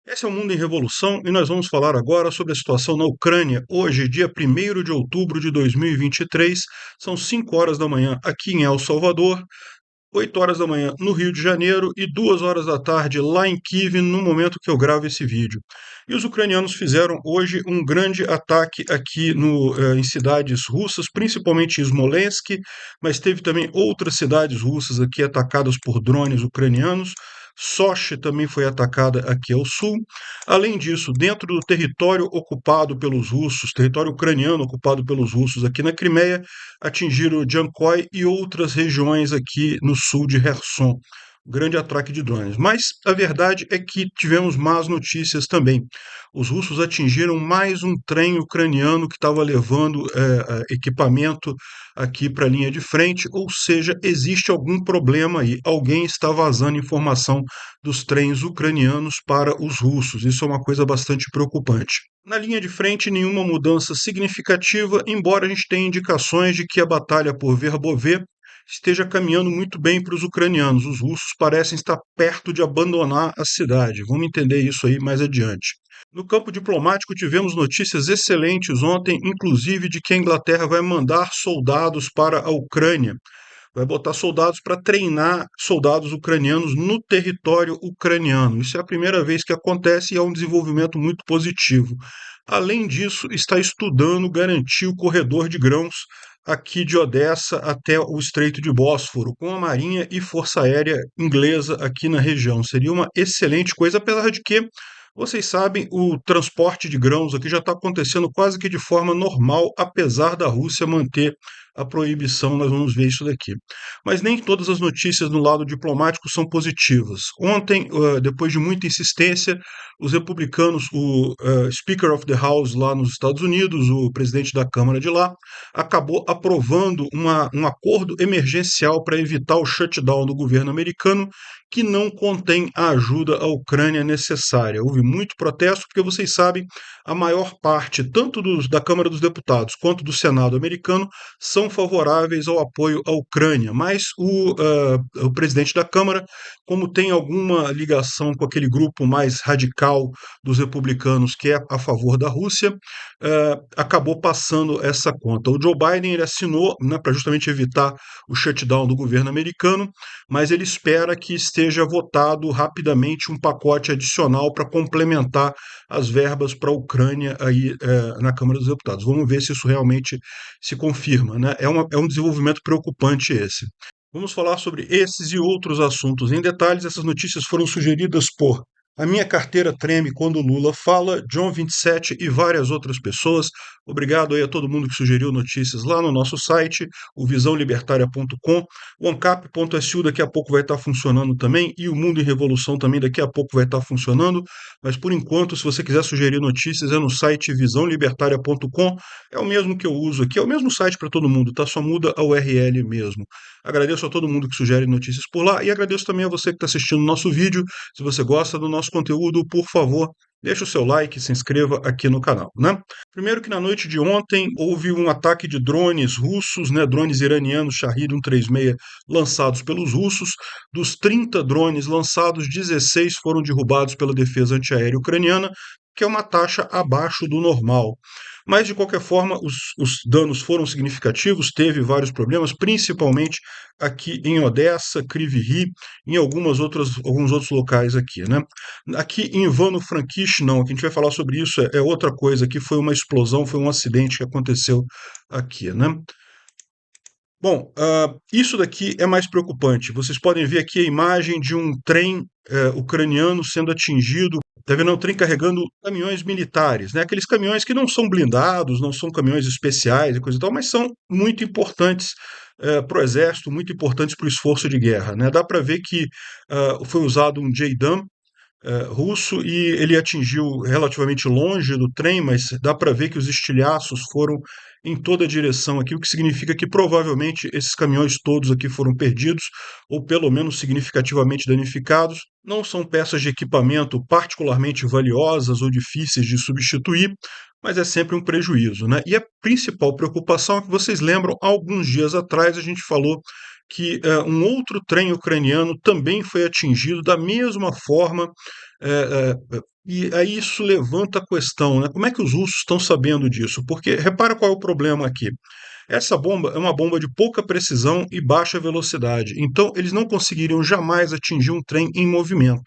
Esse é o Mundo em Revolução e nós vamos falar agora sobre a situação na Ucrânia. Hoje, dia 1º de outubro de 2023, são 5 horas da manhã aqui em El Salvador, 8 horas da manhã no Rio de Janeiro e 2 horas da tarde lá em Kiev, no momento que eu gravo esse vídeo. E os ucranianos fizeram hoje um grande ataque aqui em cidades russas, principalmente em Smolensk, mas teve também outras cidades russas aqui atacadas por drones ucranianos. Sochi também foi atacada aqui ao sul. Além disso, dentro do território ocupado pelos russos, território ucraniano ocupado pelos russos aqui na Crimeia, atingiram Jankoy e outras regiões aqui no sul de Kherson. Grande ataque de drones. Mas a verdade é que tivemos más notícias também. Os russos atingiram mais um trem ucraniano que estava levando equipamento aqui para a linha de frente, ou seja, existe algum problema aí. Alguém está vazando informação dos trens ucranianos para os russos. Isso é uma coisa bastante preocupante. Na linha de frente, nenhuma mudança significativa, embora a gente tenha indicações de que a batalha por Verbovê esteja caminhando muito bem para os ucranianos. Os russos parecem estar perto de abandonar a cidade. Vamos entender isso aí mais adiante. No campo diplomático, tivemos notícias excelentes ontem, inclusive de que a Inglaterra vai mandar soldados para a Ucrânia. Vai botar soldados para treinar soldados ucranianos no território ucraniano. Isso é a primeira vez que acontece e é um desenvolvimento muito positivo. Além disso, está estudando garantir o corredor de grãos aqui de Odessa até o Estreito de Bósforo, com a Marinha e Força Aérea inglesa aqui na região. Seria uma excelente coisa, apesar de que, vocês sabem, o transporte de grãos aqui já está acontecendo quase que de forma normal, apesar da Rússia manter a proibição, nós vamos ver isso daqui. Mas nem todas as notícias no lado diplomático são positivas. Ontem, depois de muita insistência, os republicanos, o Speaker of the House lá nos Estados Unidos, o presidente da Câmara de lá, acabou aprovando um acordo emergencial para evitar o shutdown do governo americano, que não contém a ajuda à Ucrânia necessária. Houve muito protesto, porque vocês sabem, a maior parte, tanto da Câmara dos Deputados quanto do Senado americano, são favoráveis ao apoio à Ucrânia, mas o presidente da Câmara, como tem alguma ligação com aquele grupo mais radical dos republicanos que é a favor da Rússia, acabou passando essa conta. O Joe Biden ele assinou, né, para justamente evitar o shutdown do governo americano, mas ele espera que esteja votado rapidamente um pacote adicional para complementar as verbas para a Ucrânia aí na Câmara dos Deputados. Vamos ver se isso realmente se confirma, né? É um desenvolvimento preocupante esse. Vamos falar sobre esses e outros assuntos em detalhes. Essas notícias foram sugeridas por A Minha Carteira Treme Quando o Lula Fala, John 27 e várias outras pessoas. Obrigado aí a todo mundo que sugeriu notícias lá no nosso site, o visãolibertaria.com. O ancap.su daqui a pouco vai estar funcionando também e o Mundo em Revolução também daqui a pouco vai estar funcionando. Mas por enquanto, se você quiser sugerir notícias, é no site visãolibertaria.com. É o mesmo que eu uso aqui, é o mesmo site para todo mundo, tá? Só muda a URL mesmo. Agradeço a todo mundo que sugere notícias por lá e agradeço também a você que está assistindo o nosso vídeo. Se você gosta do nosso conteúdo, por favor, deixe o seu like e se inscreva aqui no canal, né? Primeiro que na noite de ontem houve um ataque de drones russos, né, drones iranianos Shahed 136 lançados pelos russos. Dos 30 drones lançados, 16 foram derrubados pela defesa antiaérea ucraniana, que é uma taxa abaixo do normal. Mas, de qualquer forma, os danos foram significativos, teve vários problemas, principalmente aqui em Odessa, Kryvyi, em alguns outros locais aqui, né? Aqui em Ivano-Frankivsk, não, aqui a gente vai falar sobre isso, é outra coisa, aqui foi uma explosão, foi um acidente que aconteceu aqui, né? Bom, isso daqui é mais preocupante. Vocês podem ver aqui a imagem de um trem ucraniano sendo atingido. Está vendo? É um trem carregando caminhões militares, né? Aqueles caminhões que não são blindados, não são caminhões especiais e coisa e tal, mas são muito importantes para o exército, muito importantes para o esforço de guerra, né? Dá para ver que foi usado um JDAM russo e ele atingiu relativamente longe do trem, mas dá para ver que os estilhaços foram em toda a direção aqui, o que significa que provavelmente esses caminhões todos aqui foram perdidos ou pelo menos significativamente danificados. Não são peças de equipamento particularmente valiosas ou difíceis de substituir, mas é sempre um prejuízo, né? E a principal preocupação é que vocês lembram, há alguns dias atrás a gente falou que um outro trem ucraniano também foi atingido da mesma forma, E aí isso levanta a questão, né? Como é que os russos estão sabendo disso? Porque repara qual é o problema aqui. Essa bomba é uma bomba de pouca precisão e baixa velocidade, então eles não conseguiriam jamais atingir um trem em movimento.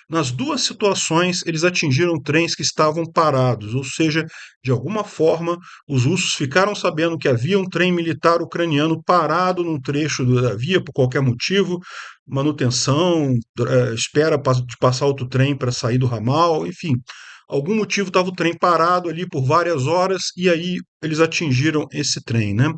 Nas duas situações, eles atingiram trens que estavam parados, ou seja, de alguma forma, os russos ficaram sabendo que havia um trem militar ucraniano parado num trecho da via por qualquer motivo, manutenção, espera de passar outro trem para sair do ramal, enfim. Algum motivo estava o trem parado ali por várias horas e aí eles atingiram esse trem, né?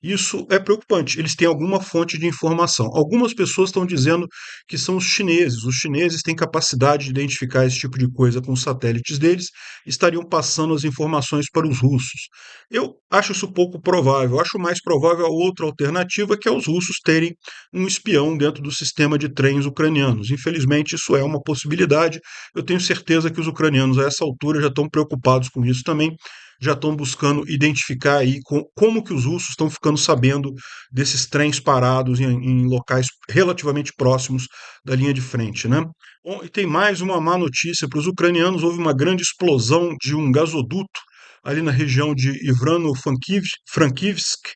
Isso é preocupante. Eles têm alguma fonte de informação. Algumas pessoas estão dizendo que são os chineses. Os chineses têm capacidade de identificar esse tipo de coisa com os satélites deles, estariam passando as informações para os russos. Eu acho isso pouco provável. Acho mais provável a outra alternativa, que é os russos terem um espião dentro do sistema de trens ucranianos. Infelizmente, isso é uma possibilidade. Eu tenho certeza que os ucranianos, a essa altura, já estão preocupados com isso também, já estão buscando identificar aí como que os russos estão ficando sabendo desses trens parados em locais relativamente próximos da linha de frente, né? Bom, e tem mais uma má notícia para os ucranianos: houve uma grande explosão de um gasoduto ali na região de Ivano-Frankivsk,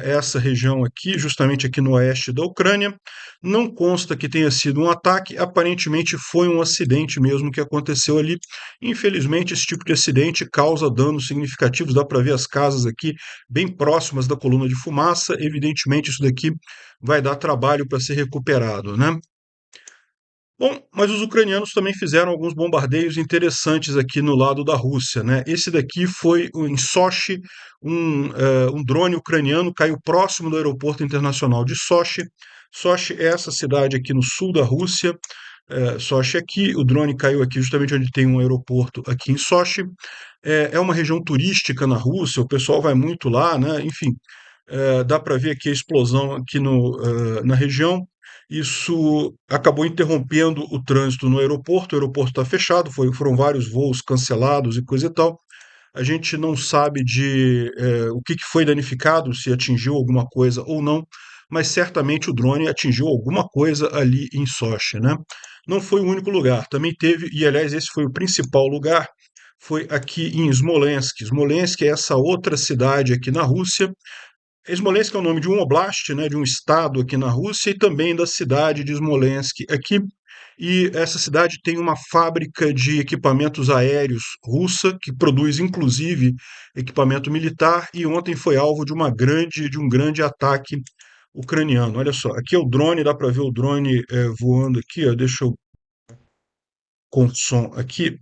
essa região aqui, justamente aqui no oeste da Ucrânia. Não consta que tenha sido um ataque, aparentemente foi um acidente mesmo que aconteceu ali. Infelizmente, esse tipo de acidente causa danos significativos. Dá para ver as casas aqui bem próximas da coluna de fumaça. Evidentemente, isso daqui vai dar trabalho para ser recuperado, né? Bom, mas os ucranianos também fizeram alguns bombardeios interessantes aqui no lado da Rússia, né? Esse daqui foi em Sochi, um drone ucraniano caiu próximo do aeroporto internacional de Sochi. Sochi é essa cidade aqui no sul da Rússia. Sochi aqui, o drone caiu aqui justamente onde tem um aeroporto aqui em Sochi. É uma região turística na Rússia, o pessoal vai muito lá, né? Enfim, dá para ver aqui a explosão aqui na região. Isso acabou interrompendo o trânsito no aeroporto. O aeroporto está fechado, foram vários voos cancelados e coisa e tal. A gente não sabe o que foi danificado, se atingiu alguma coisa ou não, mas certamente o drone atingiu alguma coisa ali em Sochi, né? Não foi o único lugar, também teve, e aliás esse foi o principal lugar, foi aqui em Smolensk. Smolensk é essa outra cidade aqui na Rússia. Smolensk é o nome de um oblast, né, de um estado aqui na Rússia, e também da cidade de Smolensk aqui. E essa cidade tem uma fábrica de equipamentos aéreos russa, que produz inclusive equipamento militar, e ontem foi alvo de um grande ataque ucraniano. Olha só, aqui é o drone, dá para ver o drone voando aqui, ó, deixa eu com som aqui.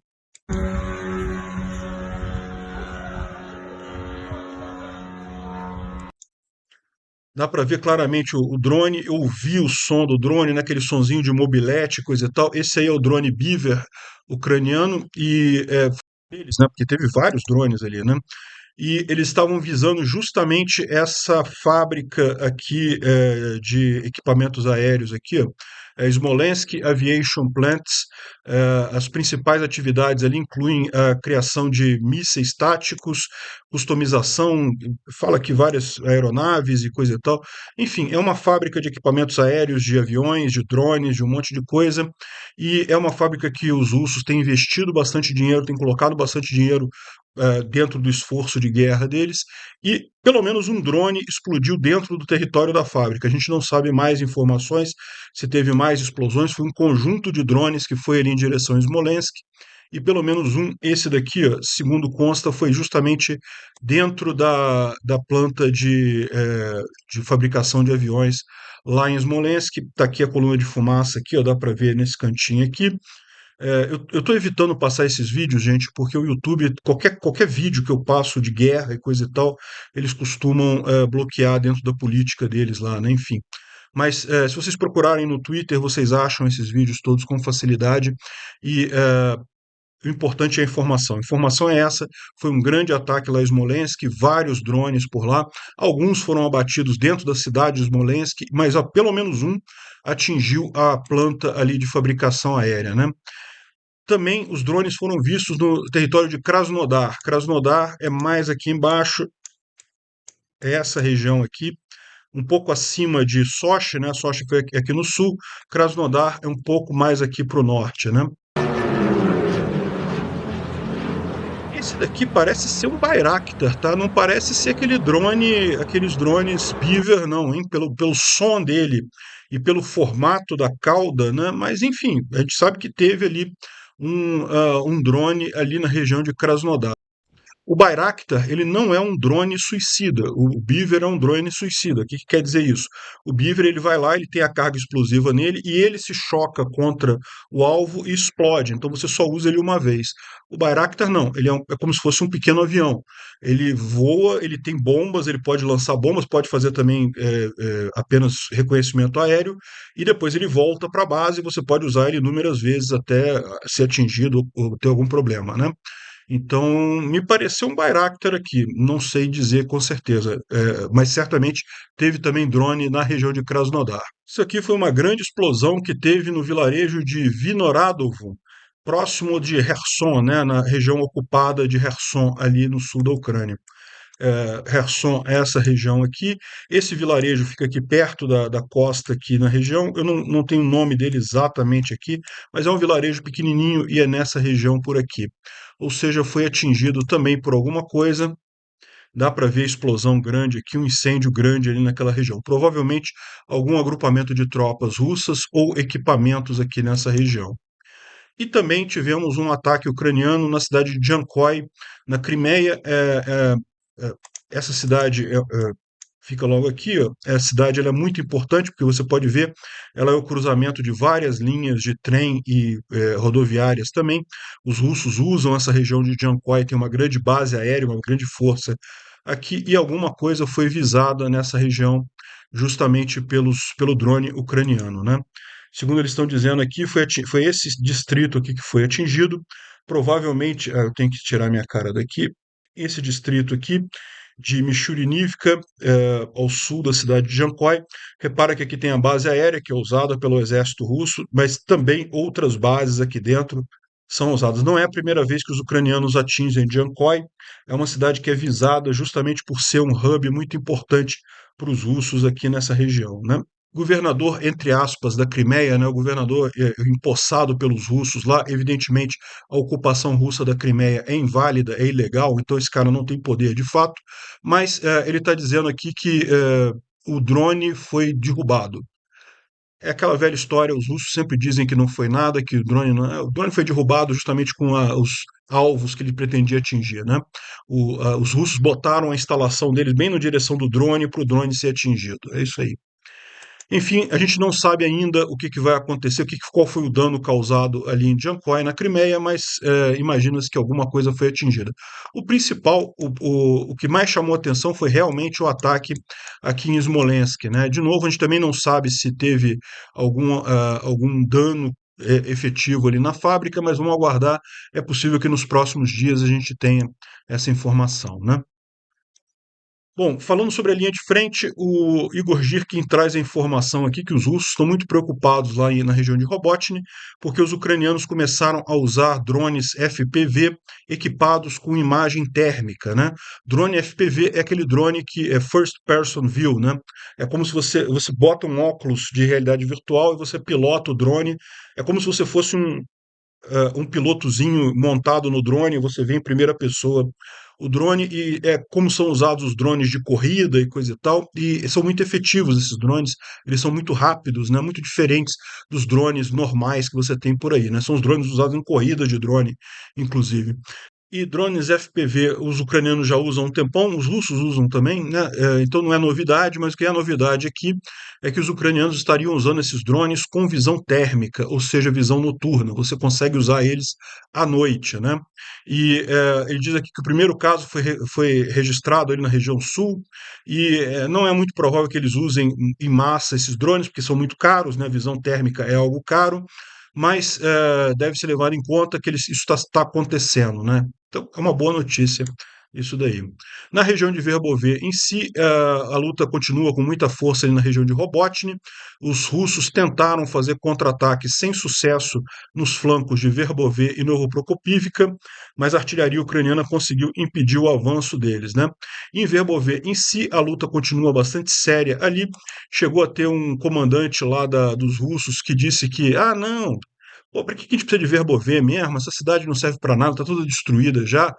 Dá para ver claramente o drone. Eu ouvi o som do drone, naquele sonzinho de mobilete, coisa e tal. Esse aí é o drone Beaver ucraniano e eles, né? Porque teve vários drones ali, né? E eles estavam visando justamente essa fábrica aqui de equipamentos aéreos aqui, ó, Smolensk Aviation Plants. As principais atividades ali incluem a criação de mísseis táticos, customização, fala que várias aeronaves e coisa e tal. Enfim, é uma fábrica de equipamentos aéreos, de aviões, de drones, de um monte de coisa. E é uma fábrica que os russos têm investido bastante dinheiro, têm colocado bastante dinheiro dentro do esforço de guerra deles, e pelo menos um drone explodiu dentro do território da fábrica. A gente não sabe mais informações, se teve mais explosões, foi um conjunto de drones que foi ali em direção a Smolensk, e pelo menos um, esse daqui, ó, segundo consta, foi justamente dentro da planta de fabricação de aviões lá em Smolensk. Está aqui a coluna de fumaça, aqui, ó, dá para ver nesse cantinho aqui. Eu estou evitando passar esses vídeos, gente, porque o YouTube, qualquer vídeo que eu passo de guerra e coisa e tal, eles costumam bloquear dentro da política deles lá, né? Enfim. Mas se vocês procurarem no Twitter, vocês acham esses vídeos todos com facilidade. E o importante é a informação. A informação é essa: foi um grande ataque lá em Smolensk, vários drones por lá. Alguns foram abatidos dentro da cidade de Smolensk, mas ó, pelo menos um atingiu a planta ali de fabricação aérea, né? Também os drones foram vistos no território de Krasnodar. Krasnodar é mais aqui embaixo, é essa região aqui, um pouco acima de Sochi, né? Sochi foi aqui no sul, Krasnodar é um pouco mais aqui para o norte, né? Esse daqui parece ser um Bayraktar, tá? Não parece ser aqueles drones Beaver, não, hein? Pelo som dele e pelo formato da cauda, né? Mas enfim, a gente sabe que teve ali um drone ali na região de Krasnodar. O Bayraktar, ele não é um drone suicida. O Beaver é um drone suicida. O que quer dizer isso? O Beaver, ele vai lá, ele tem a carga explosiva nele e ele se choca contra o alvo e explode. Então você só usa ele uma vez. O Bayraktar não, ele é como se fosse um pequeno avião. Ele voa, ele tem bombas, ele pode lançar bombas, pode fazer também apenas reconhecimento aéreo e depois ele volta para a base e você pode usar ele inúmeras vezes até ser atingido ou ter algum problema, né? Então, me pareceu um Bayraktar aqui, não sei dizer com certeza, mas certamente teve também drone na região de Krasnodar. Isso aqui foi uma grande explosão que teve no vilarejo de Vinohradovo, próximo de Kherson, né, na região ocupada de Kherson, ali no sul da Ucrânia. Kherson é essa região aqui. Esse vilarejo fica aqui perto da costa, aqui na região. Eu não tenho o nome dele exatamente aqui, mas é um vilarejo pequenininho e é nessa região por aqui. Ou seja, foi atingido também por alguma coisa. Dá para ver explosão grande aqui, um incêndio grande ali naquela região. Provavelmente algum agrupamento de tropas russas ou equipamentos aqui nessa região. E também tivemos um ataque ucraniano na cidade de Jankoy, na Crimeia. Essa cidade fica logo aqui. Ó. A cidade ela é muito importante porque você pode ver, ela é o cruzamento de várias linhas de trem e rodoviárias também. Os russos usam essa região de Jankoy, tem uma grande base aérea, uma grande força aqui, e alguma coisa foi visada nessa região justamente pelo drone ucraniano, né? Segundo eles estão dizendo aqui, foi esse distrito aqui que foi atingido. Provavelmente, eu tenho que tirar minha cara daqui. Esse distrito aqui de Michurinivka, ao sul da cidade de Jankoy. Repara que aqui tem a base aérea, que é usada pelo exército russo, mas também outras bases aqui dentro são usadas. Não é a primeira vez que os ucranianos atingem Jankoy. É uma cidade que é visada justamente por ser um hub muito importante para os russos aqui nessa região, né? Governador, entre aspas, da Crimeia, né, o governador empossado pelos russos lá, evidentemente a ocupação russa da Crimeia é inválida, é ilegal, então esse cara não tem poder de fato, mas ele está dizendo aqui que o drone foi derrubado. É aquela velha história, os russos sempre dizem que não foi nada, que o drone foi derrubado justamente com os alvos que ele pretendia atingir, né? Os russos botaram a instalação deles bem na direção do drone para o drone ser atingido. É isso aí. Enfim, a gente não sabe ainda o que vai acontecer, qual foi o dano causado ali em Jankoy, na Crimeia, mas imagina-se que alguma coisa foi atingida. O principal, o que mais chamou atenção foi realmente o ataque aqui em Smolensk, né? De novo, a gente também não sabe se teve algum dano efetivo ali na fábrica, mas vamos aguardar. É possível que nos próximos dias a gente tenha essa informação, né? Bom, falando sobre a linha de frente, o Igor Girkin traz a informação aqui que os russos estão muito preocupados lá na região de Robotny, porque os ucranianos começaram a usar drones FPV equipados com imagem térmica, né? Drone FPV é aquele drone que é First Person View, né? É como se você bota um óculos de realidade virtual e você pilota o drone. É como se você fosse um pilotozinho montado no drone, você vê em primeira pessoa o drone e é como são usados os drones de corrida e coisa e tal, e são muito efetivos esses drones, eles são muito rápidos, né, muito diferentes dos drones normais que você tem por aí, né, são os drones usados em corrida de drone, inclusive. E drones FPV, os ucranianos já usam há um tempão, os russos usam também, né? Então não é novidade, mas o que é novidade aqui é que os ucranianos estariam usando esses drones com visão térmica, ou seja, visão noturna. Você consegue usar eles à noite, né? E ele diz aqui que o primeiro caso foi registrado ali na região sul, e não é muito provável que eles usem em massa esses drones, porque são muito caros, né? A visão térmica é algo caro, mas deve-se levar em conta que isso está acontecendo, né? Então, é uma boa notícia isso daí. Na região de Verbovê em si, a luta continua com muita força ali na região de Robotny. Os russos tentaram fazer contra-ataques sem sucesso nos flancos de Verbovê e Novoprokopivka, mas a artilharia ucraniana conseguiu impedir o avanço deles, né? Em Verbovê em si, a luta continua bastante séria ali. Chegou a ter um comandante lá dos russos que disse que, não, pô, para que a gente precisa de Verbovê mesmo? Essa cidade não serve para nada, está toda destruída já.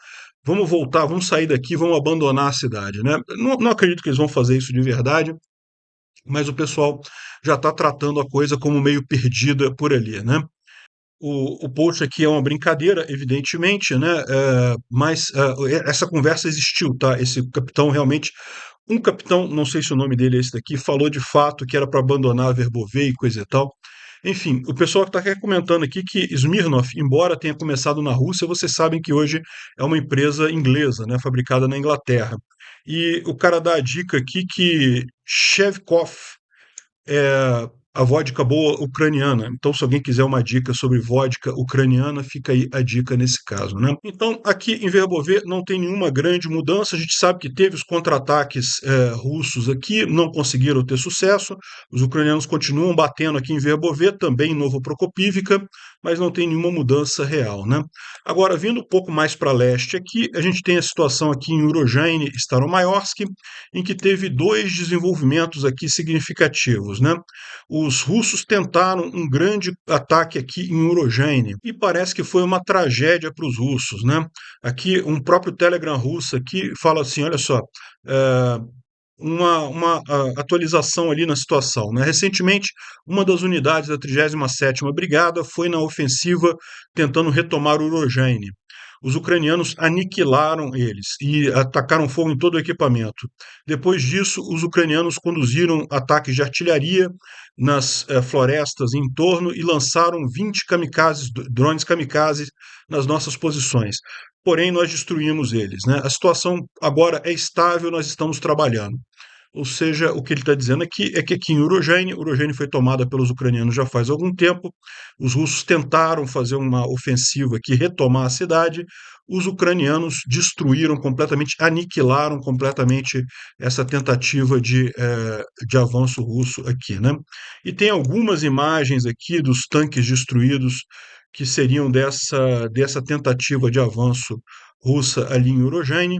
vamos voltar, vamos sair daqui, vamos abandonar a cidade, né? Não acredito que eles vão fazer isso de verdade, mas o pessoal já está tratando a coisa como meio perdida por ali, né? O post aqui é uma brincadeira, evidentemente, né? Mas essa conversa existiu, tá? Esse capitão realmente, um capitão, não sei se o nome dele é esse daqui, falou de fato que era para abandonar a Verbovê e coisa e tal. Enfim, o pessoal está comentando aqui que Smirnov, embora tenha começado na Rússia, vocês sabem que hoje é uma empresa inglesa, né? Fabricada na Inglaterra. E o cara dá a dica aqui que Chevkov é a vodka boa ucraniana. Então, se alguém quiser uma dica sobre vodka ucraniana, fica aí a dica nesse caso, né? Então, aqui em Verbovê não tem nenhuma grande mudança. A gente sabe que teve os contra-ataques russos aqui, não conseguiram ter sucesso. Os ucranianos continuam batendo aqui em Verbovê, também em Novoprokopivka, mas não tem nenhuma mudança real, né? Agora, vindo um pouco mais para leste aqui, a gente tem a situação aqui em Urozhaine e Staromaiorsky, em que teve dois desenvolvimentos aqui significativos, né? Os russos tentaram um grande ataque aqui em Urozhaine e parece que foi uma tragédia para os russos, né? Aqui um próprio Telegram russo aqui fala assim, olha só, é, uma atualização ali na situação, né? Recentemente, uma das unidades da 37ª Brigada foi na ofensiva tentando retomar Urozhaine. Os ucranianos aniquilaram eles e atacaram fogo em todo o equipamento. Depois disso, os ucranianos conduziram ataques de artilharia nas florestas em torno e lançaram 20 kamikazes, drones kamikazes nas nossas posições. Porém, nós destruímos eles, né? A situação agora é estável, nós estamos trabalhando. Ou seja, o que ele está dizendo aqui é que aqui em Urozhaine foi tomada pelos ucranianos já faz algum tempo, os russos tentaram fazer uma ofensiva aqui, retomar a cidade, os ucranianos destruíram completamente, aniquilaram completamente essa tentativa de avanço russo aqui, né? E tem algumas imagens aqui dos tanques destruídos que seriam dessa tentativa de avanço russa ali em Urozhaine.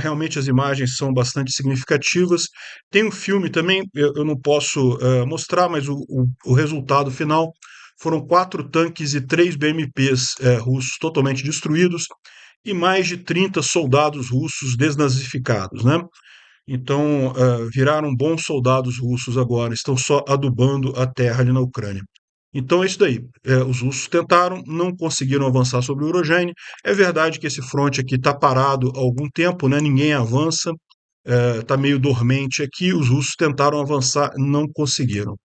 Realmente as imagens são bastante significativas. Tem um filme também, eu não posso mostrar, mas o resultado final foram 4 tanques e 3 BMPs russos totalmente destruídos e mais de 30 soldados russos desnazificados, né? Então, viraram bons soldados russos agora, estão só adubando a terra ali na Ucrânia. Então é isso daí. Os russos tentaram, não conseguiram avançar sobre o Urogene. É verdade que esse fronte aqui está parado há algum tempo, né? Ninguém avança, está meio dormente aqui. Os russos tentaram avançar, não conseguiram.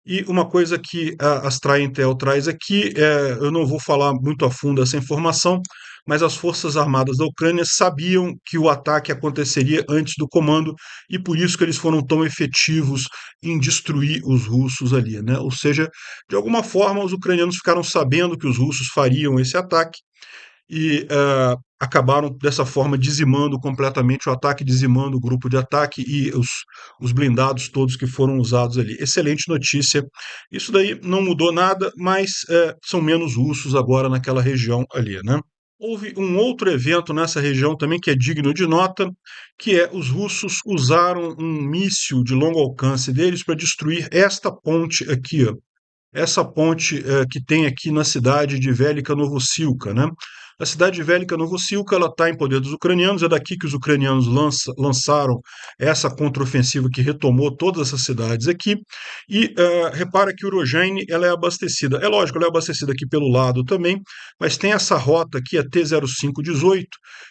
E uma coisa que a Astra Intel traz aqui, eu não vou falar muito a fundo essa informação, mas as Forças Armadas da Ucrânia sabiam que o ataque aconteceria antes do comando e por isso que eles foram tão efetivos em destruir os russos ali, né? Ou seja, de alguma forma os ucranianos ficaram sabendo que os russos fariam esse ataque e acabaram dessa forma dizimando completamente o ataque, dizimando o grupo de ataque e os blindados todos que foram usados ali. Excelente notícia. Isso daí não mudou nada, mas são menos russos agora naquela região ali, né? Houve um outro evento nessa região também que é digno de nota, que é os russos usaram um míssil de longo alcance deles para destruir esta ponte aqui, ó. Essa ponte que tem aqui na cidade de Velika Novosilka, né? A cidade de Velika Novosilka ela está em poder dos ucranianos, é daqui que os ucranianos lançaram essa contraofensiva que retomou todas essas cidades aqui. E repara que Urozhaine ela é abastecida. É lógico, ela é abastecida aqui pelo lado também, mas tem essa rota aqui, a T0518,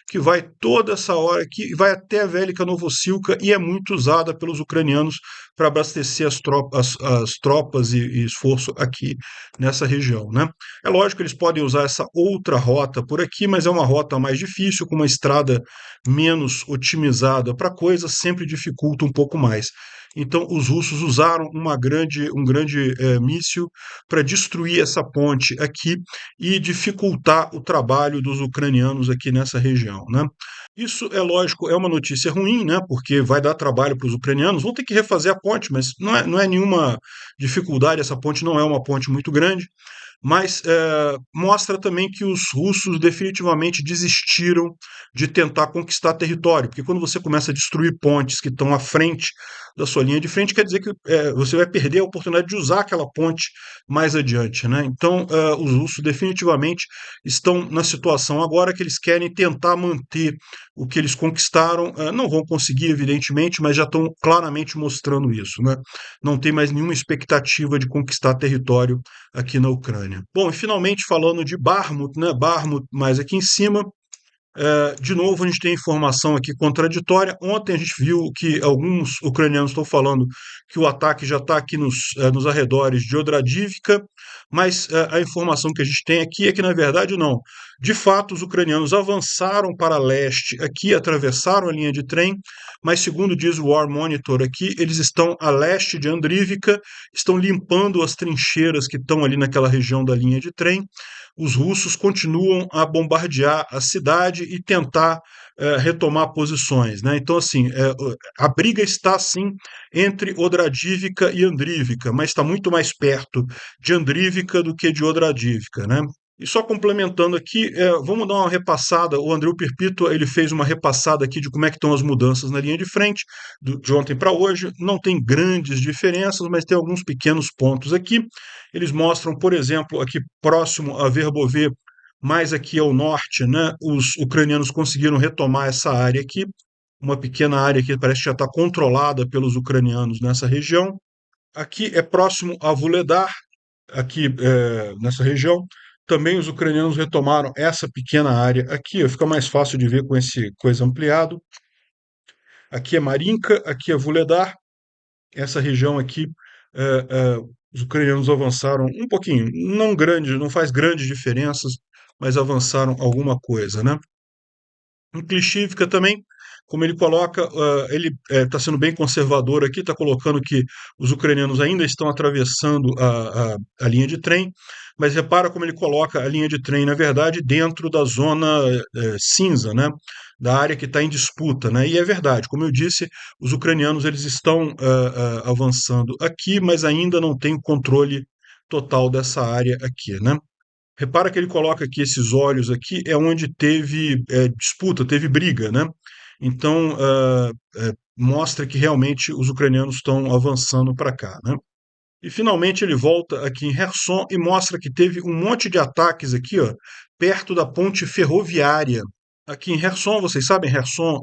que vai toda essa hora aqui, vai até Velika Novosilka e é muito usada pelos ucranianos para abastecer as tropas e esforço aqui nessa região, né? É lógico que eles podem usar essa outra rota por aqui, mas é uma rota mais difícil, com uma estrada menos otimizada para coisa, sempre dificulta um pouco mais. Então, os russos usaram um grande míssil para destruir essa ponte aqui e dificultar o trabalho dos ucranianos aqui nessa região, né? Isso é lógico, é uma notícia ruim, né? Porque vai dar trabalho para os ucranianos, vão ter que refazer a ponte, mas não é nenhuma dificuldade, essa ponte não é uma ponte muito grande. mas mostra também que os russos definitivamente desistiram de tentar conquistar território, porque quando você começa a destruir pontes que estão à frente da sua linha de frente, quer dizer que você vai perder a oportunidade de usar aquela ponte mais adiante, né? Então, os russos definitivamente estão na situação agora que eles querem tentar manter o que eles conquistaram. Não vão conseguir, evidentemente, mas já estão claramente mostrando isso, né? Não tem mais nenhuma expectativa de conquistar território aqui na Ucrânia. Bom, e finalmente falando de Bakhmut, né? Bakhmut mais aqui em cima, de novo, a gente tem informação aqui contraditória. Ontem a gente viu que alguns ucranianos estão falando que o ataque já está aqui nos arredores de Odradivka, mas a informação que a gente tem aqui é que, na verdade, não. De fato, os ucranianos avançaram para leste aqui, atravessaram a linha de trem, mas, segundo diz o War Monitor aqui, eles estão a leste de Andrivka, estão limpando as trincheiras que estão ali naquela região da linha de trem. Os russos continuam a bombardear a cidade e tentar retomar posições, né? Então, assim, a briga está sim entre Odradivka e Andrivka, mas está muito mais perto de Andrivka do que de Odradivka, né? E só complementando aqui, vamos dar uma repassada. O Andreu Perpítua ele fez uma repassada aqui de como é que estão as mudanças na linha de frente, de ontem para hoje. Não tem grandes diferenças, mas tem alguns pequenos pontos aqui. Eles mostram, por exemplo, aqui próximo a Verbove, mais aqui ao norte, né, os ucranianos conseguiram retomar essa área aqui, uma pequena área que parece que já está controlada pelos ucranianos nessa região. Aqui é próximo a Vuledar, aqui nessa região. Também os ucranianos retomaram essa pequena área aqui, fica mais fácil de ver com esse coisa ampliado. Aqui é Marinka, aqui é Vuledar, essa região aqui, os ucranianos avançaram um pouquinho, não grande, não faz grandes diferenças, mas avançaram alguma coisa, né? Em Klishivka também, como ele coloca, ele está sendo bem conservador aqui, está colocando que os ucranianos ainda estão atravessando a linha de trem, mas repara como ele coloca a linha de trem, na verdade, dentro da zona cinza, né? Da área que está em disputa, né? E é verdade, como eu disse, os ucranianos eles estão avançando aqui, mas ainda não têm o controle total dessa área aqui, né? Repara que ele coloca aqui esses olhos aqui, é onde teve disputa, teve briga, né? Então, mostra que realmente os ucranianos estão avançando para cá, né? E finalmente ele volta aqui em Kherson e mostra que teve um monte de ataques aqui, ó, perto da ponte ferroviária. Aqui em Kherson, vocês sabem, Kherson,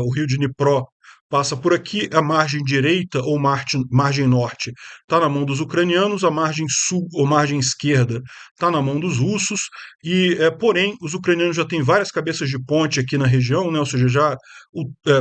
o rio de Dnipro passa por aqui, a margem direita ou margem norte está na mão dos ucranianos, a margem sul ou margem esquerda está na mão dos russos, e porém os ucranianos já têm várias cabeças de ponte aqui na região, né, ou seja, já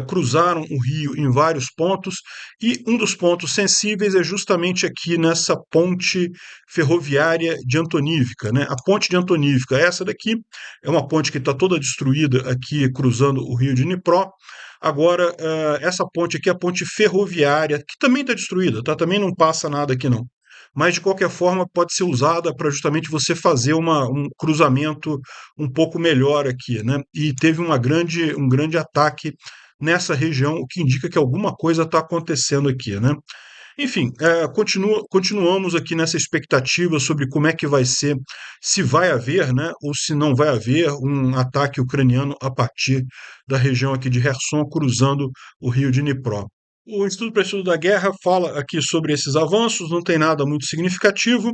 cruzaram o rio em vários pontos, e um dos pontos sensíveis é justamente aqui nessa ponte ferroviária de Antonivka, né? A ponte de Antonivka, essa daqui é uma ponte que está toda destruída aqui cruzando o rio de Dnipro. Agora, essa ponte aqui é a ponte ferroviária, que também está destruída, tá? Também não passa nada aqui não. Mas de qualquer forma pode ser usada para justamente você fazer um cruzamento um pouco melhor aqui, né? E teve um grande ataque nessa região, o que indica que alguma coisa está acontecendo aqui, né? Enfim, continuamos aqui nessa expectativa sobre como é que vai ser, se vai haver, né, ou se não vai haver um ataque ucraniano a partir da região aqui de Kherson, cruzando o rio de Dnipro. O Instituto para Estudo da Guerra fala aqui sobre esses avanços, não tem nada muito significativo.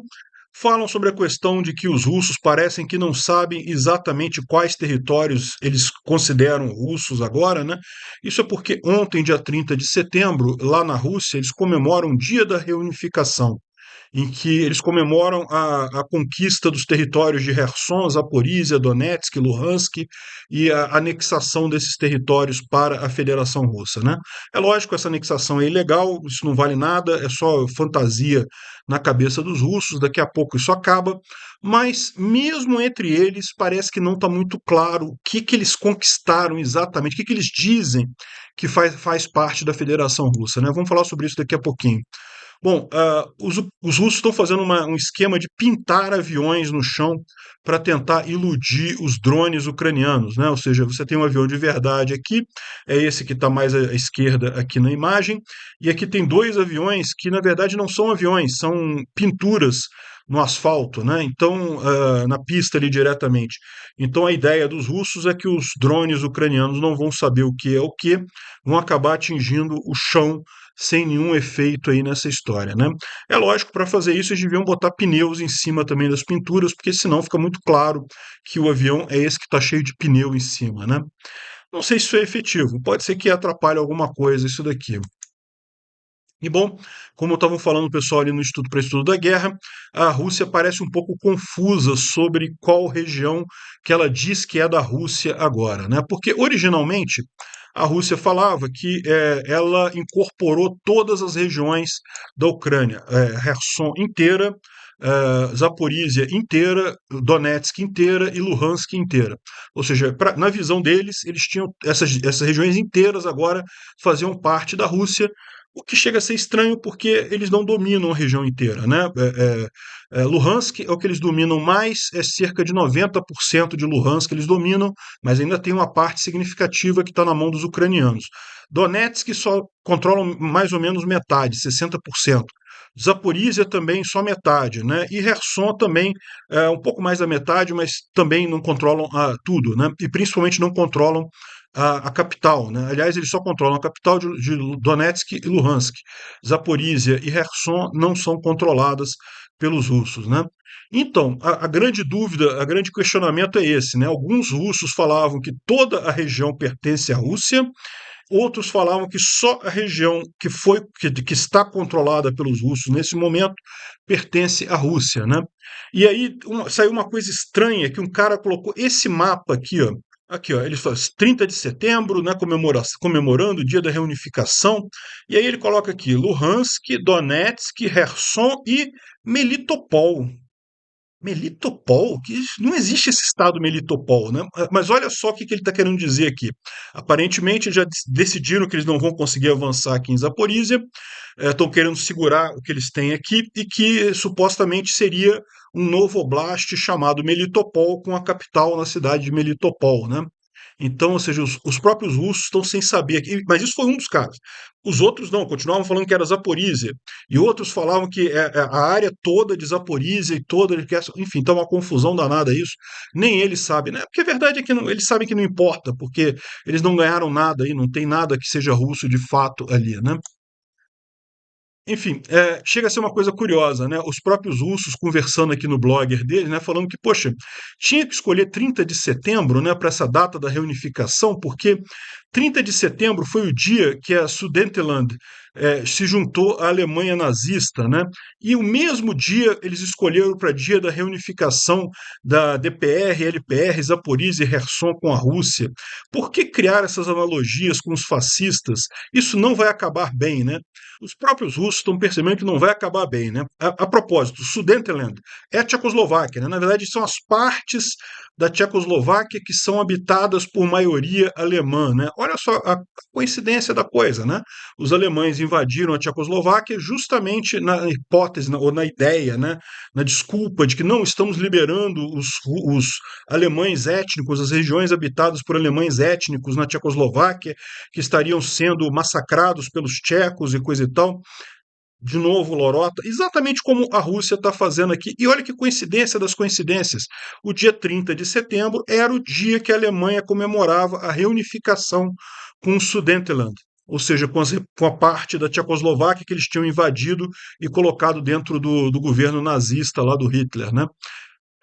Falam sobre a questão de que os russos parecem que não sabem exatamente quais territórios eles consideram russos agora, né? Isso é porque ontem, dia 30 de setembro, lá na Rússia, eles comemoram o Dia da Reunificação, em que eles comemoram a conquista dos territórios de Kherson, Zaporizhia, Donetsk, Luhansk e a anexação desses territórios para a Federação Russa, né? É lógico, essa anexação é ilegal, isso não vale nada, é só fantasia na cabeça dos russos, daqui a pouco isso acaba, mas mesmo entre eles parece que não está muito claro o que eles conquistaram exatamente, o que eles dizem que faz parte da Federação Russa, né? Vamos falar sobre isso daqui a pouquinho. Bom, os russos estão fazendo um esquema de pintar aviões no chão para tentar iludir os drones ucranianos, né? Ou seja, você tem um avião de verdade aqui, é esse que está mais à esquerda aqui na imagem, e aqui tem dois aviões que na verdade não são aviões, são pinturas no asfalto, né? Então, na pista ali diretamente. Então, a ideia dos russos é que os drones ucranianos não vão saber o que é o que, vão acabar atingindo o chão sem nenhum efeito aí nessa história, né? É lógico, para fazer isso, eles deviam botar pneus em cima também das pinturas, porque senão fica muito claro que o avião é esse que está cheio de pneu em cima, né? Não sei se isso é efetivo, pode ser que atrapalhe alguma coisa isso daqui. E bom, como estavam falando o pessoal ali no Instituto para Estudo da Guerra, a Rússia parece um pouco confusa sobre qual região que ela diz que é da Rússia agora, né? Porque originalmente a Rússia falava que ela incorporou todas as regiões da Ucrânia, Kherson inteira, Zaporísia inteira, Donetsk inteira e Luhansk inteira. Ou seja, na visão deles, eles tinham essas regiões inteiras agora faziam parte da Rússia, o que chega a ser estranho porque eles não dominam a região inteira, né? Luhansk é o que eles dominam mais, é cerca de 90% de Luhansk eles dominam, mas ainda tem uma parte significativa que está na mão dos ucranianos. Donetsk só controlam mais ou menos metade, 60%. Zaporísia também só metade, né? E Kherson também um pouco mais da metade, mas também não controlam tudo, né? E principalmente não controlam a capital, né? Aliás, eles só controlam a capital de Donetsk e Luhansk. Zaporísia e Kherson não são controladas pelos russos, né? Então, a grande dúvida, a grande questionamento é esse, né? Alguns russos falavam que toda a região pertence à Rússia, outros falavam que só a região que está controlada pelos russos nesse momento pertence à Rússia, né? E aí saiu uma coisa estranha que um cara colocou esse mapa aqui, ó. Aqui, ó, ele faz 30 de setembro, né, comemorando o dia da reunificação, e aí ele coloca aqui Luhansk, Donetsk, Kherson e Melitopol. Melitopol? Não existe esse estado Melitopol, né? Mas olha só o que ele está querendo dizer aqui. Aparentemente já decidiram que eles não vão conseguir avançar aqui em Zaporísia, estão querendo segurar o que eles têm aqui e que supostamente seria um novo oblast chamado Melitopol, com a capital na cidade de Melitopol, né? Então, ou seja, os próprios russos estão sem saber. Mas isso foi um dos casos. Os outros não, continuavam falando que era Zaporísia. E outros falavam que a área toda de Zaporísia e toda. Enfim, está uma confusão danada isso. Nem eles sabem, né? Porque a verdade é que eles sabem que não importa, porque eles não ganharam nada aí, não tem nada que seja russo de fato ali, né? Enfim, chega a ser uma coisa curiosa, né? Os próprios russos conversando aqui no blogger deles, né? Falando que, poxa, tinha que escolher 30 de setembro, né? Para essa data da reunificação, porque 30 de setembro foi o dia que a Sudetenland se juntou à Alemanha nazista, né? E o mesmo dia eles escolheram para dia da reunificação da DPR, LPR, Zaporizhia e Kherson com a Rússia. Por que criar essas analogias com os fascistas? Isso não vai acabar bem, né? Os próprios russos estão percebendo que não vai acabar bem, né? A propósito, Sudetenland é a Tchecoslováquia, né? Na verdade, são as partes da Tchecoslováquia que são habitadas por maioria alemã, né? Olha só a coincidência da coisa, né? Os alemães invadiram a Tchecoslováquia justamente na hipótese, ou na ideia, né? Na desculpa de que não estamos liberando os alemães étnicos, as regiões habitadas por alemães étnicos na Tchecoslováquia, que estariam sendo massacrados pelos tchecos e coisa e tal. De novo, Lorota, exatamente como a Rússia está fazendo aqui. E olha que coincidência das coincidências. O dia 30 de setembro era o dia que a Alemanha comemorava a reunificação com o Sudetenland, ou seja, com a parte da Tchecoslováquia que eles tinham invadido e colocado dentro do governo nazista lá do Hitler, né?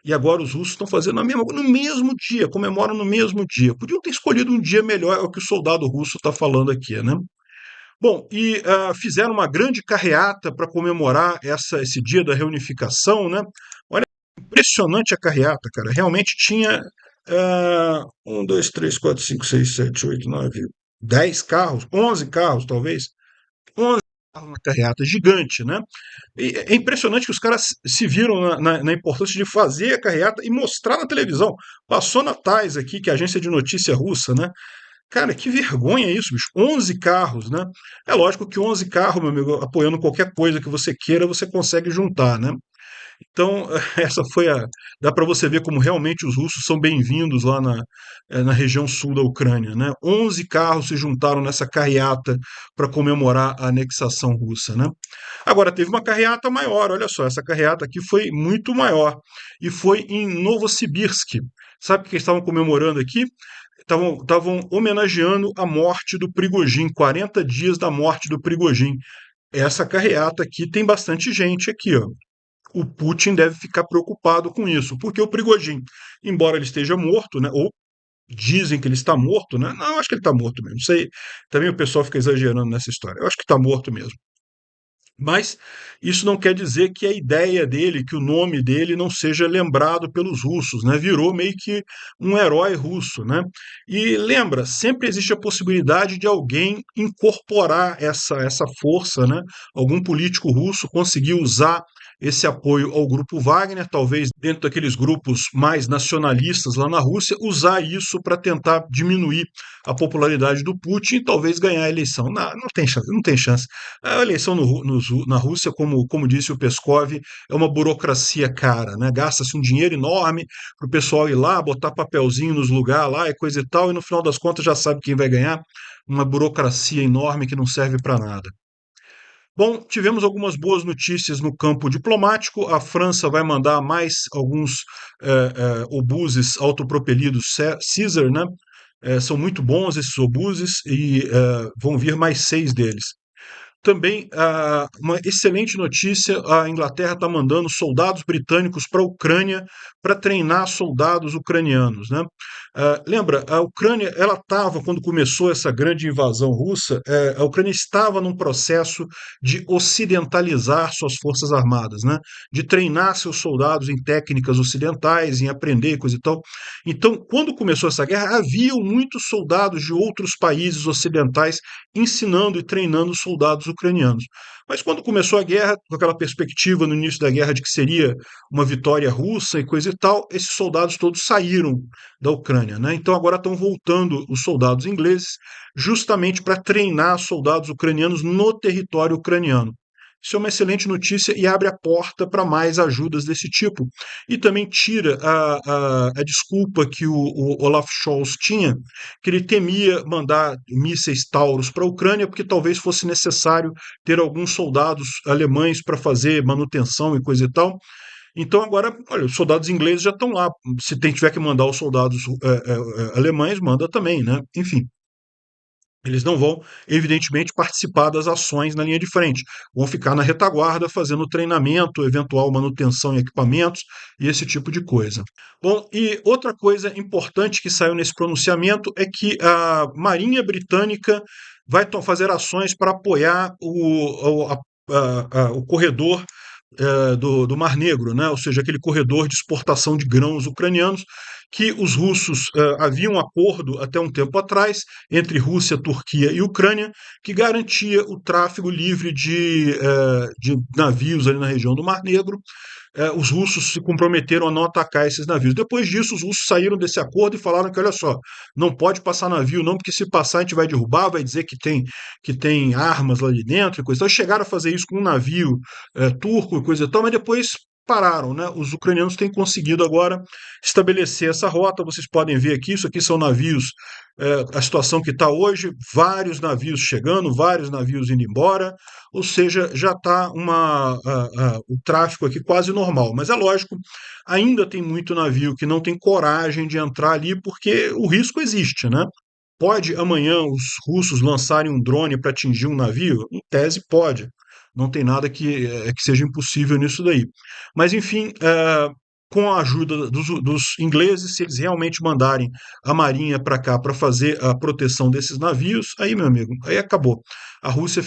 E agora os russos estão fazendo no mesmo dia, comemoram no mesmo dia. Podiam ter escolhido um dia melhor, é o que o soldado russo está falando aqui, né? Bom, e fizeram uma grande carreata para comemorar esse dia da reunificação, né? Olha, impressionante a carreata, cara. Realmente tinha 1, 2, 3, 4, 5, 6, 7, 8, 9, 10 carros, 11 carros, talvez. 11 carros na carreata, gigante, né? E é impressionante que os caras se viram na importância de fazer a carreata e mostrar na televisão. Passou na TASS aqui, que é a agência de notícia russa, né? Cara, que vergonha isso, bicho. 11 carros, né? É lógico que 11 carros, meu amigo, apoiando qualquer coisa que você queira, você consegue juntar, né? Então, essa foi a. Dá para você ver como realmente os russos são bem-vindos lá na região sul da Ucrânia, né? 11 carros se juntaram nessa carreata para comemorar a anexação russa, né? Agora, teve uma carreata maior, olha só, essa carreata aqui foi muito maior, e foi em Novosibirsk. Sabe o que eles estavam comemorando aqui? Estavam homenageando a morte do Prigojin, 40 dias da morte do Prigojin. Essa carreata aqui tem bastante gente aqui, ó. O Putin deve ficar preocupado com isso, porque o Prigojin, embora ele esteja morto, né, ou dizem que ele está morto, né? Não, eu acho que ele está morto mesmo. Não sei, também o pessoal fica exagerando nessa história. Eu acho que está morto mesmo. Mas isso não quer dizer que a ideia dele, que o nome dele não seja lembrado pelos russos, né? Virou meio que um herói russo, né? E lembra, sempre existe a possibilidade de alguém incorporar essa força, né? Algum político russo conseguir usar esse apoio ao grupo Wagner, talvez dentro daqueles grupos mais nacionalistas lá na Rússia, usar isso para tentar diminuir a popularidade do Putin e talvez ganhar a eleição. Não, não tem chance, não tem chance. A eleição na Rússia, como disse o Peskov, é uma burocracia cara, né? Gasta-se um dinheiro enorme para o pessoal ir lá, botar papelzinho nos lugares lá e coisa e tal, e no final das contas já sabe quem vai ganhar. Uma burocracia enorme que não serve para nada. Bom, tivemos algumas boas notícias no campo diplomático. A França vai mandar mais alguns obuses autopropelidos Caesar, né? São muito bons esses obuses e vão vir mais 6 deles. Também, uma excelente notícia: a Inglaterra está mandando soldados britânicos para a Ucrânia para treinar soldados ucranianos, né? Lembra, a Ucrânia, ela estava, quando começou essa grande invasão russa, a Ucrânia estava num processo de ocidentalizar suas forças armadas, né? De treinar seus soldados em técnicas ocidentais, em aprender coisa e tal. Então, quando começou essa guerra, haviam muitos soldados de outros países ocidentais ensinando e treinando soldados ucranianos. Mas quando começou a guerra, com aquela perspectiva no início da guerra de que seria uma vitória russa e coisa e tal, esses soldados todos saíram da Ucrânia, né? Então agora estão voltando os soldados ingleses justamente para treinar soldados ucranianos no território ucraniano. Isso é uma excelente notícia e abre a porta para mais ajudas desse tipo. E também tira a desculpa que o Olaf Scholz tinha, que ele temia mandar mísseis Taurus para a Ucrânia, porque talvez fosse necessário ter alguns soldados alemães para fazer manutenção e coisa e tal. Então agora, olha, os soldados ingleses já estão lá. Se tiver que mandar os soldados alemães, manda também, né? Enfim, eles não vão, evidentemente, participar das ações na linha de frente. Vão ficar na retaguarda fazendo treinamento, eventual manutenção em equipamentos e esse tipo de coisa. Bom, e outra coisa importante que saiu nesse pronunciamento é que a Marinha Britânica vai fazer ações para apoiar o corredor do Mar Negro, né? Ou seja, aquele corredor de exportação de grãos ucranianos, que os russos haviam um acordo até um tempo atrás entre Rússia, Turquia e Ucrânia, que garantia o tráfego livre de navios ali na região do Mar Negro. Os russos se comprometeram a não atacar esses navios. Depois disso, os russos saíram desse acordo e falaram que, olha só, não pode passar navio não, porque se passar a gente vai derrubar, vai dizer que tem armas lá de dentro e coisa. Então chegaram a fazer isso com um navio turco e coisa e tal, mas depois pararam, né? Os ucranianos têm conseguido agora estabelecer essa rota. Vocês podem ver aqui, isso aqui são navios, a situação que está hoje, vários navios chegando, vários navios indo embora, ou seja, já está o tráfego aqui quase normal. Mas é lógico, ainda tem muito navio que não tem coragem de entrar ali porque o risco existe, né? Pode amanhã os russos lançarem um drone para atingir um navio? Em tese, pode. Não tem nada que seja impossível nisso daí. Mas, enfim, com a ajuda dos ingleses, se eles realmente mandarem a marinha para cá para fazer a proteção desses navios, aí, meu amigo, aí acabou. A Rússia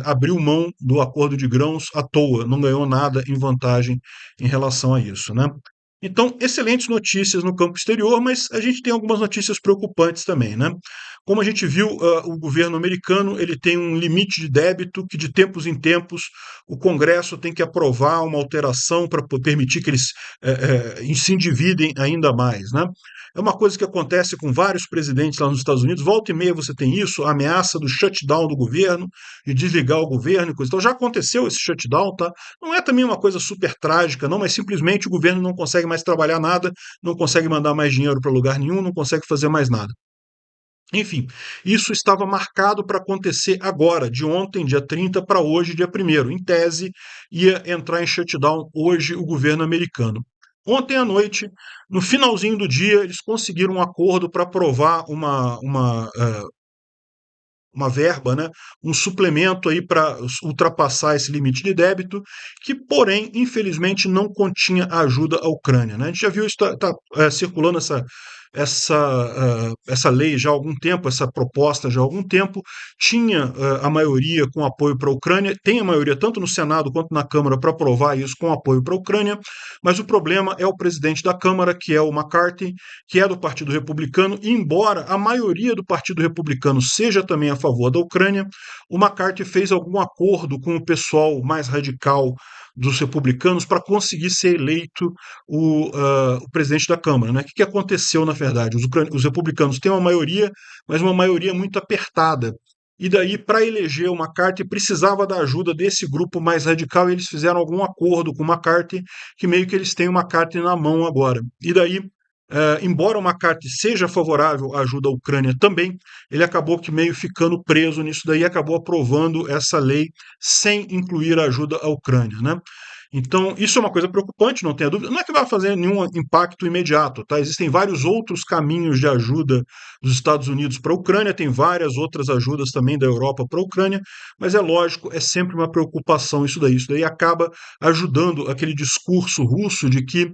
abriu mão do acordo de grãos à toa, não ganhou nada em vantagem em relação a isso, né? Então, excelentes notícias no campo exterior, mas a gente tem algumas notícias preocupantes também, né? Como a gente viu, o governo americano ele tem um limite de débito que, de tempos em tempos, o Congresso tem que aprovar uma alteração para permitir que eles se endividem ainda mais, né? É uma coisa que acontece com vários presidentes lá nos Estados Unidos. Volta e meia você tem isso, a ameaça do shutdown do governo, de desligar o governo e coisa. Então já aconteceu esse shutdown, tá? Não é também uma coisa super trágica, não, mas simplesmente o governo não consegue mais trabalhar nada, não consegue mandar mais dinheiro para lugar nenhum, não consegue fazer mais nada. Enfim, isso estava marcado para acontecer agora, de ontem, dia 30, para hoje, dia 1º. Em tese, ia entrar em shutdown hoje o governo americano. Ontem à noite, no finalzinho do dia, eles conseguiram um acordo para aprovar uma verba, né, um suplemento aí para ultrapassar esse limite de débito, que, porém, infelizmente, não continha a ajuda à Ucrânia. Né? A gente já viu isso circulando essa lei já há algum tempo, essa proposta já há algum tempo, tinha a maioria com apoio para a Ucrânia, tem a maioria tanto no Senado quanto na Câmara para aprovar isso com apoio para a Ucrânia, mas o problema é o presidente da Câmara, que é o McCarthy, que é do Partido Republicano, e embora a maioria do Partido Republicano seja também a favor da Ucrânia, o McCarthy fez algum acordo com o pessoal mais radical dos republicanos para conseguir ser eleito o presidente da Câmara. Né? O que aconteceu, na verdade? Os republicanos têm uma maioria, mas uma maioria muito apertada. E daí, para eleger o McCarthy, precisava da ajuda desse grupo mais radical e eles fizeram algum acordo com o McCarthy, que meio que eles têm o McCarthy na mão agora. E daí, embora o McCarthy seja favorável à ajuda à Ucrânia também, ele acabou que meio ficando preso nisso daí, acabou aprovando essa lei sem incluir a ajuda à Ucrânia, né? Então, isso é uma coisa preocupante, não tenha dúvida. Não é que vai fazer nenhum impacto imediato, tá? Existem vários outros caminhos de ajuda dos Estados Unidos para a Ucrânia, tem várias outras ajudas também da Europa para a Ucrânia, mas é lógico, é sempre uma preocupação isso daí. Isso daí acaba ajudando aquele discurso russo de que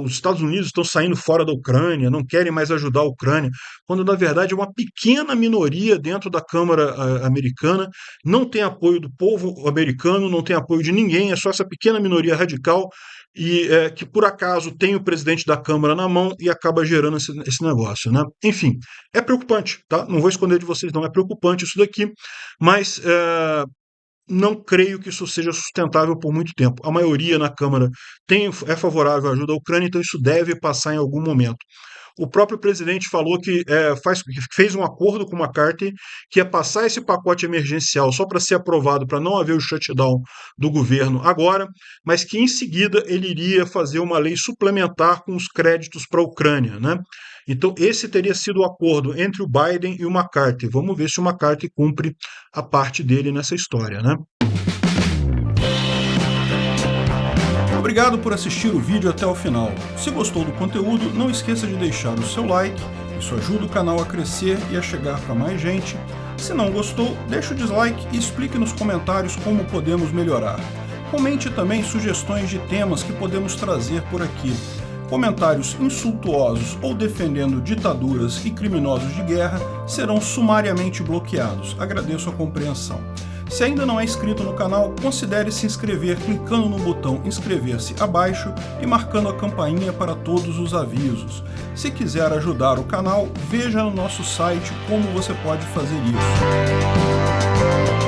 os Estados Unidos estão saindo fora da Ucrânia, não querem mais ajudar a Ucrânia, quando na verdade é uma pequena minoria dentro da Câmara americana, não tem apoio do povo americano, não tem apoio de ninguém, é só essa pequena minoria radical e que por acaso tem o presidente da Câmara na mão e acaba gerando esse negócio, né? Enfim, é preocupante, tá? Não vou esconder de vocês, não é preocupante isso daqui, mas não creio que isso seja sustentável por muito tempo. A maioria na Câmara é favorável à ajuda à Ucrânia, então isso deve passar em algum momento. O próprio presidente falou que fez um acordo com o McCarthy que ia passar esse pacote emergencial só para ser aprovado, para não haver o shutdown do governo agora, mas que em seguida ele iria fazer uma lei suplementar com os créditos para a Ucrânia, né? Então esse teria sido o acordo entre o Biden e o McCarthy. Vamos ver se o McCarthy cumpre a parte dele nessa história, né? Obrigado por assistir o vídeo até o final. Se gostou do conteúdo, não esqueça de deixar o seu like, isso ajuda o canal a crescer e a chegar para mais gente. Se não gostou, deixe o dislike e explique nos comentários como podemos melhorar. Comente também sugestões de temas que podemos trazer por aqui. Comentários insultuosos ou defendendo ditaduras e criminosos de guerra serão sumariamente bloqueados. Agradeço a compreensão. Se ainda não é inscrito no canal, considere se inscrever clicando no botão inscrever-se abaixo e marcando a campainha para todos os avisos. Se quiser ajudar o canal, veja no nosso site como você pode fazer isso.